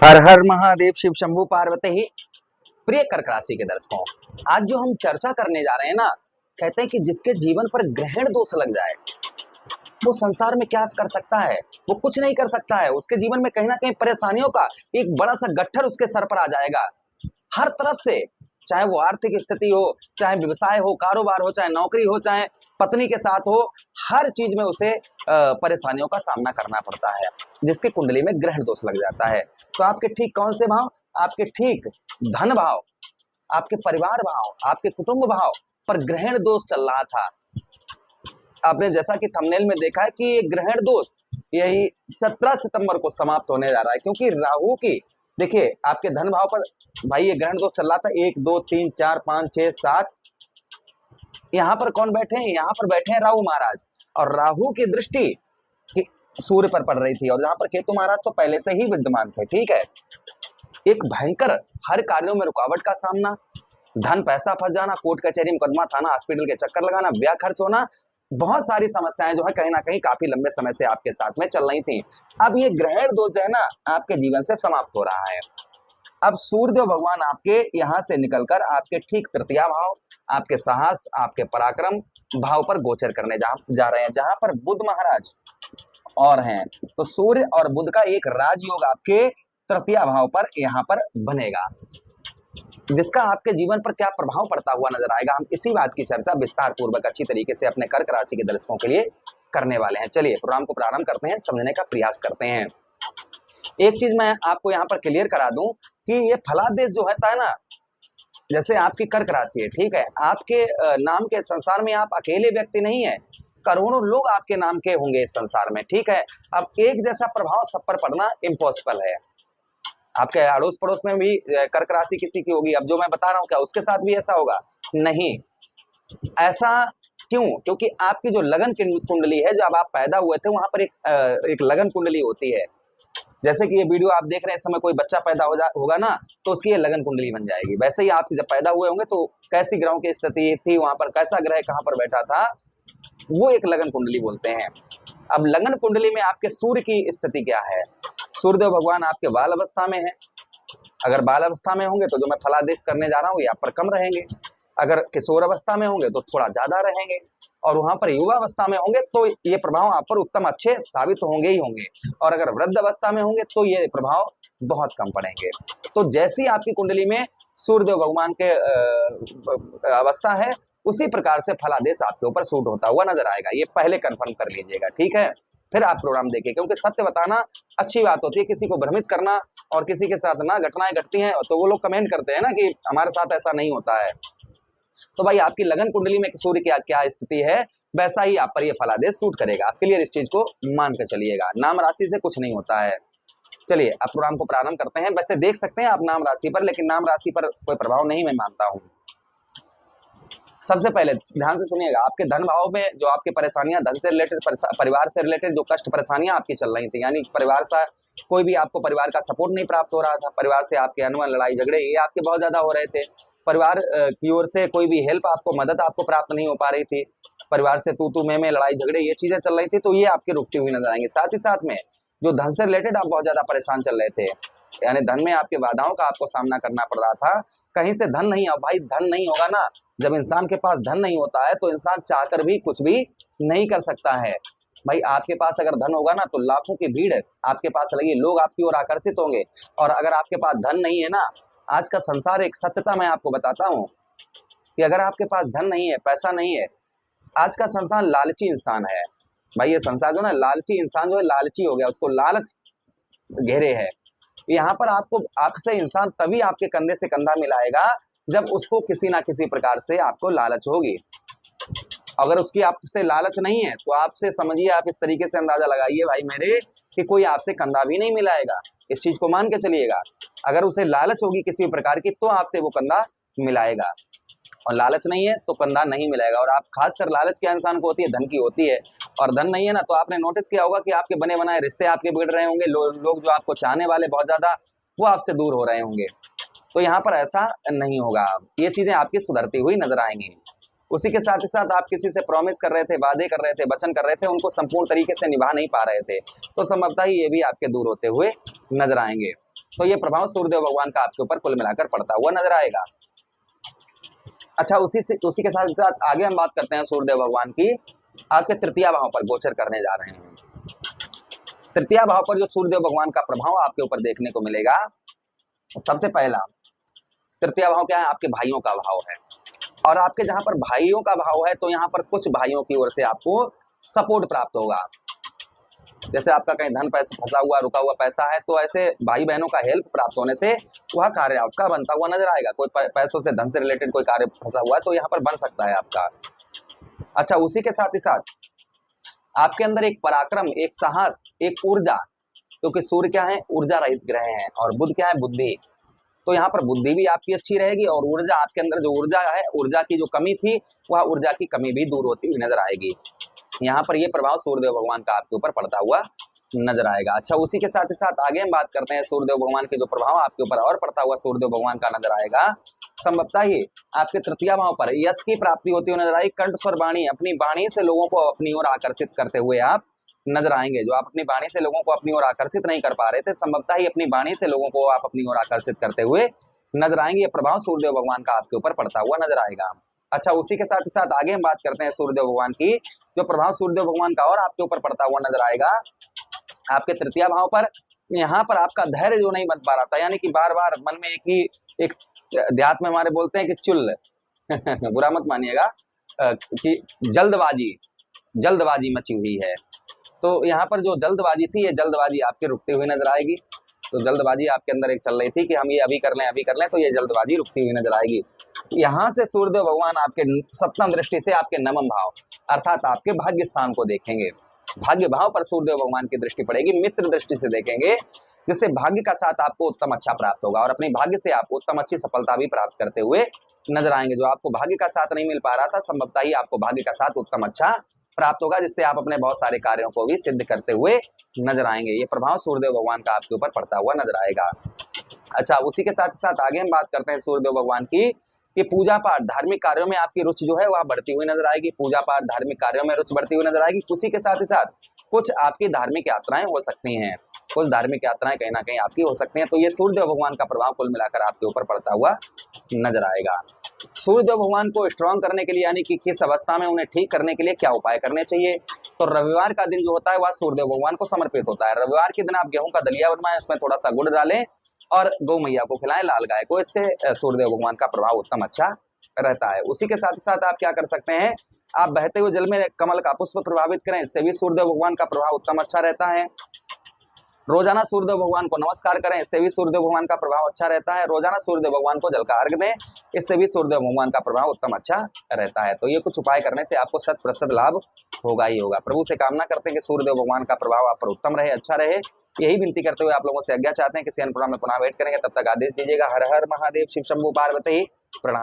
हर हर महादेव शिव शंभू पार्वती ही। प्रिय कर्क राशि के दर्शकों, आज जो हम चर्चा करने जा रहे हैं ना, कहते हैं कि जिसके जीवन पर ग्रहण दोष लग जाए वो संसार में क्या कर सकता है। वो कुछ नहीं कर सकता है। उसके जीवन में कहीं ना कहीं परेशानियों का एक बड़ा सा गट्ठर उसके सर पर आ जाएगा। हर तरफ से, चाहे वो आर्थिक स्थिति हो, चाहे व्यवसाय हो, कारोबार हो, चाहे नौकरी हो, चाहे पत्नी के साथ हो, हर चीज में उसे परेशानियों का सामना करना पड़ता है जिसकी कुंडली में ग्रहण दोष लग जाता है। तो आपके ठीक कौन से भाव? आपके ठीक धन भाव, आपके परिवार भाव, आपके कुटुंब भाव पर ग्रहण दोष चल रहा था। आपने जैसा कि थंबनेल में देखा है कि ये ग्रहण दोष यही 17 सितंबर को समाप्त होने जा रहा है, क्योंकि राहु की, देखिए आपके धन भाव पर भाई ये ग्रहण दोष चल रहा था। 1 2 3 4 5 6 7, यहाँ पर कौन बैठे हैं? यहाँ पर बैठे हैं राहु महाराज, और राहु की दृष्टि सूर्य पर पड़ रही थी, और यहाँ पर केतु महाराज तो पहले से ही विद्यमान थे। ठीक है, एक भयंकर हर कार्यों में रुकावट का सामना, धन पैसा फंस जाना, कोर्ट कचहरी मुकदमा थाना हॉस्पिटल के चक्कर लगाना, व्यय खर्च होना, बहुत सारी समस्याएं जो है कहीं ना कहीं काफी लंबे समय से आपके साथ में चल रही थी। अब ये ग्रहण दोष जो है ना आपके जीवन से समाप्त हो रहा है। अब सूर्यदेव भगवान आपके यहाँ से निकलकर आपके ठीक तृतीया भाव, आपके साहस, आपके पराक्रम भाव पर गोचर करने जा रहे हैं, जहां पर बुध महाराज और हैं। तो सूर्य और बुध का एक राजयोग आपके तृतीय भाव पर यहाँ पर बनेगा, जिसका आपके जीवन पर क्या प्रभाव पड़ता हुआ नजर आएगा। हम इसी बात की चर्चा विस्तार पूर्वक अच्छी तरीके से अपने कर्क राशि के दर्शकों के लिए करने वाले हैं। चलिए प्रोग्राम को प्रारंभ करते हैं, समझने का प्रयास करते हैं। एक चीज मैं आपको यहाँ पर क्लियर करा दूं कि ये फलादेश जो होता है ना, जैसे आपकी कर्क राशि है, ठीक है, आपके नाम के संसार में आप अकेले व्यक्ति नहीं है, करोड़ों लोग आपके नाम के होंगे इस संसार में। ठीक है, अब एक जैसा प्रभाव सब पर पड़ना इम्पॉसिबल है। आपके अड़ोस पड़ोस में भी कर्क राशि किसी की होगी, अब जो मैं बता रहा हूँ क्या उसके साथ भी ऐसा होगा? नहीं। ऐसा क्यों? क्योंकि आपकी जो लगन कुंडली है, जब आप पैदा हुए थे वहां पर एक लगन कुंडली होती है। जैसे कि ये वीडियो आप देख रहे हैं, इस समय कोई बच्चा पैदा होगा ना, तो उसकी ये लगन कुंडली बन जाएगी। वैसे ही आप जब पैदा हुए होंगे तो कैसी ग्रहों की स्थिति थी वहां पर, कैसा ग्रह कहाँ पर बैठा था, वो एक लगन कुंडली बोलते हैं। अब लगन कुंडली में आपके सूर्य की स्थिति क्या है? सूर्यदेव भगवान आपके बाल अवस्था में है। अगर बाल अवस्था में होंगे तो जो मैं फलादेश करने जा रहा हूँ ये आप पर कम रहेंगे। अगर किशोर अवस्था में होंगे तो थोड़ा ज्यादा रहेंगे, और वहां पर युवा अवस्था में होंगे तो ये प्रभाव आप पर उत्तम अच्छे साबित होंगे ही होंगे, और अगर वृद्ध अवस्था में होंगे तो ये प्रभाव बहुत कम पड़ेंगे। तो जैसी आपकी कुंडली में सूर्यदेव भगवान के अवस्था है, उसी प्रकार से फलादेश आपके ऊपर सूट होता हुआ नजर आएगा। ये पहले कंफर्म कर लीजिएगा, ठीक है, फिर आप प्रोग्राम देखिए, क्योंकि सत्य बताना अच्छी बात होती है। किसी को भ्रमित करना और किसी के साथ ना घटनाएं घटती हैं तो वो लोग कमेंट करते हैं ना कि हमारे साथ ऐसा नहीं होता है। तो भाई आपकी लगन कुंडली में सूर्य की क्या स्थिति है, वैसा ही आप पर ये फलादेश सूट करेगा। आप क्लियर इस चीज को मान कर चलिएगा, नाम राशि से कुछ नहीं होता है। चलिए अब प्रोग्राम को प्रारंभ करते हैं। वैसे देख सकते हैं आप नाम राशि पर, लेकिन नाम राशि पर कोई प्रभाव नहीं मैं मानता हूं। सबसे पहले ध्यान से सुनिएगा, आपके धन भाव में जो आपकी परेशानियां, धन से रिलेटेड, परिवार से रिलेटेड जो कष्ट परेशानियां आपकी चल रही थी, यानी परिवार से कोई भी आपको परिवार का सपोर्ट नहीं प्राप्त हो रहा था, परिवार से आपके अनबन, लड़ाई झगड़े ये आपके बहुत ज्यादा हो रहे थे, परिवार की ओर से कोई भी हेल्प आपको, मदद आपको प्राप्त नहीं हो पा रही थी, परिवार से तू में लड़ाई झगड़े ये चीजें चल रही थी, तो ये आपकी रुकती हुई नजर आएंगी। साथ ही साथ में जो धन से रिलेटेड आप बहुत ज्यादा परेशान चल रहे थे, यानी धन में आपके बाधाओं का आपको सामना करना पड़ रहा था, कहीं से धन नहीं। अब भाई धन नहीं होगा ना, जब इंसान के पास धन नहीं होता है तो इंसान चाहकर भी कुछ भी नहीं कर सकता है। भाई आपके पास अगर धन होगा ना तो लाखों की भीड़ आपके पास लगी, लोग आपकी ओर आकर्षित होंगे। और अगर आपके पास धन नहीं है ना, आज का संसार एक सत्यता मैं आपको बताता हूँ कि अगर आपके पास धन नहीं है, पैसा नहीं है, आज का संसार लालची इंसान है। भाई ये संसार जो ना लालची इंसान जो है, लालची हो गया, उसको लालच घेरे है। यहाँ पर आपसे इंसान तभी आपके कंधे से कंधा मिलाएगा जब उसको किसी ना किसी प्रकार से आपको लालच होगी। अगर उसकी आपसे लालच नहीं है तो आपसे समझिए, आप इस तरीके से अंदाजा लगाइए भाई मेरे कि कोई आपसे कंधा भी नहीं मिलाएगा। इस चीज को मान के चलिएगा, अगर उसे लालच होगी किसी प्रकार की तो आपसे वो कंधा मिलाएगा, और लालच नहीं है तो कंधा नहीं मिलाएगा। और आप खासकर लालच क्या इंसान को होती है? धन की होती है। और धन नहीं है ना तो आपने नोटिस किया होगा कि आपके बने बनाए रिश्ते आपके बिगड़ रहे होंगे, लोग जो आपको चाहने वाले बहुत ज्यादा, वो आपसे दूर हो रहे होंगे। तो यहाँ पर ऐसा नहीं होगा, ये चीजें आपकी सुधरती हुई नजर आएंगी। उसी के साथ ही साथ आप किसी से प्रॉमिस कर रहे थे, वादे कर रहे थे, वचन कर रहे थे, उनको संपूर्ण तरीके से निभा नहीं पा रहे थे, तो संभवतः ही ये भी आपके दूर होते हुए नजर आएंगे। तो ये प्रभाव सूर्यदेव भगवान का आपके ऊपर कुल मिलाकर पड़ता हुआ नजर आएगा। अच्छा, उसी के साथ साथ आगे हम बात करते हैं सूर्यदेव भगवान की आपके तृतीय भाव पर गोचर करने जा रहे हैं। तृतीय भाव पर जो सूर्यदेव भगवान का प्रभाव आपके ऊपर देखने को मिलेगा, सबसे पहला तृतीय भाव क्या है? आपके भाइयों का भाव है। और आपके जहां पर भाइयों का भाव है तो यहाँ पर कुछ भाइयों की ओर से आपको सपोर्ट प्राप्त होगा। जैसे आपका कहीं धन पैसा फंसा हुआ रुका हुआ पैसा है तो ऐसे भाई बहनों का हेल्प प्राप्त होने से वह कार्य आपका बनता हुआ नजर आएगा। कोई पैसों से धन से रिलेटेड कोई कार्य फंसा हुआ है तो यहाँ पर बन सकता है आपका। अच्छा, उसी के साथ ही साथ आपके अंदर एक पराक्रम, एक साहस, एक ऊर्जा, क्योंकि सूर्य क्या है? ऊर्जा रहित ग्रह है और बुध क्या है? बुद्धि। तो यहाँ पर बुद्धि भी आपकी अच्छी रहेगी और ऊर्जा, आपके अंदर जो ऊर्जा है, ऊर्जा की जो कमी थी वह ऊर्जा की कमी भी दूर होती हुई नजर आएगी। यहाँ पर ये प्रभाव सूर्यदेव भगवान का आपके ऊपर पड़ता हुआ नजर आएगा। अच्छा, उसी के साथ ही साथ आगे हम बात करते हैं सूर्यदेव भगवान के जो प्रभाव आपके ऊपर और पड़ता हुआ सूर्यदेव भगवान का नजर आएगा। संभवतः ही आपके तृतीय भाव पर यश की प्राप्ति होती हुई नजर आई। कंठ स्वर वाणी, अपनी वाणी से लोगों को अपनी ओर आकर्षित करते हुए आप नजर आएंगे। जो आप अपनी वाणी से लोगों को अपनी ओर आकर्षित नहीं कर पा रहे थे, संभवतः ही अपनी वाणी से लोगों को आप अपनी ओर आकर्षित करते हुए नजर आएंगे। ये प्रभाव सूर्यदेव भगवान का आपके ऊपर पड़ता हुआ नजर आएगा। अच्छा, उसी के साथ ही साथ आगे हम बात करते हैं सूर्यदेव भगवान की जो प्रभाव सूर्यदेव भगवान का और आपके ऊपर पड़ता हुआ नजर आएगा आपके तृतीय भाव पर। यहाँ पर आपका धैर्य जो नहीं बन पा रहा था, यानी कि बार बार मन में एक देहात में हमारे बोलते हैं कि चुल बुरा मत मानिएगा, कि जल्दबाजी मची हुई है। तो यहाँ पर जो जल्दबाजी थी, ये जल्दबाजी आपके रुकती हुई नजर आएगी। तो जल्दबाजी आपके अंदर एक चल रही थी कि हम ये अभी कर लें, तो ये जल्दबाजी रुकती हुई नजर आएगी। यहाँ से सूर्यदेव भगवान आपके सप्तम दृष्टि से आपके नवम भाव अर्थात आपके भाग्य स्थान को देखेंगे। भाग्य भाव पर सूर्यदेव भगवान की दृष्टि पड़ेगी, मित्र दृष्टि से देखेंगे, जिससे भाग्य का साथ आपको उत्तम अच्छा प्राप्त होगा और अपनी भाग्य से आप उत्तम अच्छी सफलता भी प्राप्त करते हुए नजर आएंगे। जो आपको भाग्य का साथ नहीं मिल पा रहा था, संभवतः ही आपको भाग्य का साथ उत्तम अच्छा प्राप्त होगा, जिससे आप अपने बहुत सारे कार्यों को भी सिद्ध करते हुए नजर आएंगे। ये प्रभाव सूर्यदेव भगवान का आपके ऊपर पड़ता हुआ नजर आएगा। अच्छा, उसी के साथ ही साथ आगे हम बात करते हैं सूर्यदेव भगवान की कि पूजा पाठ धार्मिक कार्यों में आपकी रुचि जो है वह बढ़ती हुई नजर आएगी। पूजा पाठ धार्मिक कार्यों में रुचि बढ़ती हुई नजर आएगी। उसी के साथ ही साथ कुछ आपकी धार्मिक यात्राएं हो सकती हैं, कुछ धार्मिक यात्राएं कहीं ना कहीं आपकी हो सकती हैं। तो ये सूर्यदेव भगवान का प्रभाव कुल मिलाकर आपके ऊपर पड़ता हुआ नजर आएगा। सूर्यदेव भगवान को स्ट्रॉन्ग करने के लिए, यानी कि किस अवस्था में उन्हें ठीक करने के लिए क्या उपाय करने चाहिए, तो रविवार का दिन जो होता है वह सूर्यदेव भगवान को समर्पित होता है। रविवार के दिन आप गेहूं का दलिया बनवाएं, उसमें थोड़ा सा गुड़ डालें और गौ मैया को खिलाएं, लाल गाय को। इससे सूर्यदेव भगवान का प्रभाव उत्तम अच्छा रहता है। उसी के साथ ही साथ आप क्या कर सकते हैं, आप बहते हुए जल में कमल का पुष्प प्रभावित करें, इससे भी सूर्यदेव भगवान का प्रभाव उत्तम अच्छा रहता है। रोजाना सूर्यदेव भगवान को नमस्कार करें, इससे भी सूर्यदेव भगवान का प्रभाव अच्छा रहता है। रोजाना सूर्यदेव भगवान को जल का अर्घ दें, इससे भी सूर्यदेव भगवान का प्रभाव उत्तम अच्छा रहता है। तो ये कुछ उपाय करने से आपको 100% लाभ होगा ही होगा। प्रभु से कामना करते हैं कि सूर्यदेव भगवान का प्रभाव आप पर उत्तम रहे, अच्छा रहे। यही विनती करते हुए आप लोगों से आज्ञा चाहते हैं, किसी अन्य प्रोग्राम में पुनः वेट करेंगे। तब तक आदेश दीजिएगा। हर हर महादेव, शिव शंभू पार्वती, प्रणाम।